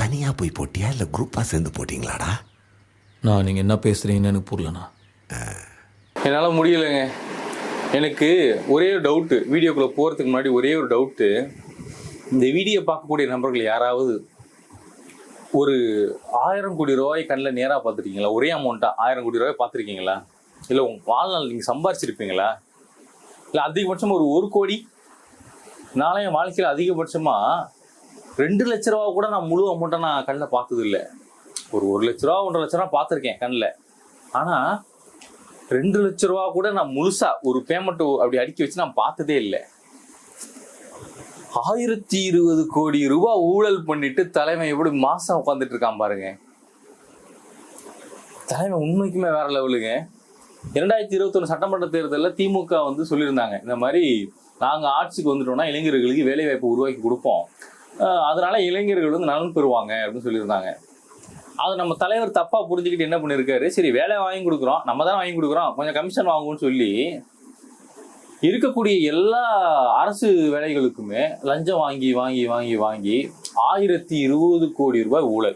தனியாக போய் போட்டியா இல்லை குரூப்பாக சேர்ந்து போட்டிங்களாடா? நான் நீங்கள் என்ன பேசுகிறீங்கன்னு எனக்கு புரியலண்ணா. என்னால் முடியலைங்க. எனக்கு ஒரே ஒரு டவுட்டு, வீடியோக்குள்ளே போகிறதுக்கு முன்னாடி ஒரே ஒரு டவுட்டு. இந்த வீடியோ பார்க்கக்கூடிய நபர்கள் யாராவது ஒரு 1000 கோடி ரூபாய் கண்ணில் நேராக பார்த்துருக்கீங்களா? ஒரே அமௌண்ட்டாக 1000 கோடி ரூபாய் பார்த்துருக்கீங்களா? இல்லை உங்கள் வாழ்நாள் நீங்கள் சம்பாரிச்சிருப்பீங்களா? இல்லை அதிகபட்சமாக ஒரு கோடி? நாளே என் வாழ்க்கையில் அதிகபட்சமாக 2 லட்ச ரூபா கூட நான் முழு அமௌண்ட்டை நான் கண்ணில் பார்த்தது இல்லை. ஒரு லட்ச ரூபா 1.5 லட்ச ரூபா பார்த்துருக்கேன் கண்ணில். ஆனால் 2 லட்ச ரூபா கூட நான் முழுசாக ஒரு பேமெண்ட்டு அப்படி அடுக்கி வச்சு நான் பார்த்ததே இல்லை. 1020 கோடி ரூபாய் ஊழல் பண்ணிட்டு தலைமை எப்படி மாசம் உட்காந்துட்டு இருக்கான் பாருங்க. தலைமை உண்மைக்குமே வேற லெவலுங்க. 2021 சட்டமன்ற தேர்தலில் திமுக வந்து சொல்லியிருந்தாங்க, இந்த மாதிரி நாங்கள் ஆட்சிக்கு வந்துட்டோம்னா இளைஞர்களுக்கு வேலை வாய்ப்பு உருவாக்கி கொடுப்போம், அதனால இளைஞர்கள் வந்து நலன் பெறுவாங்க அப்படின்னு சொல்லியிருந்தாங்க. அது நம்ம தலைவர் தப்பா புரிஞ்சுக்கிட்டு என்ன பண்ணியிருக்காரு, சரி வேலை வாங்கி கொடுக்குறோம், நம்ம தான் வாங்கி கொடுக்குறோம், கொஞ்சம் கமிஷன் வாங்குவோம்னு சொல்லி இருக்கக்கூடிய எல்லா அரசு வேலைகளுக்குமே லஞ்சம் வாங்கி வாங்கி வாங்கி வாங்கி 1020 கோடி ரூபாய் ஊழல்.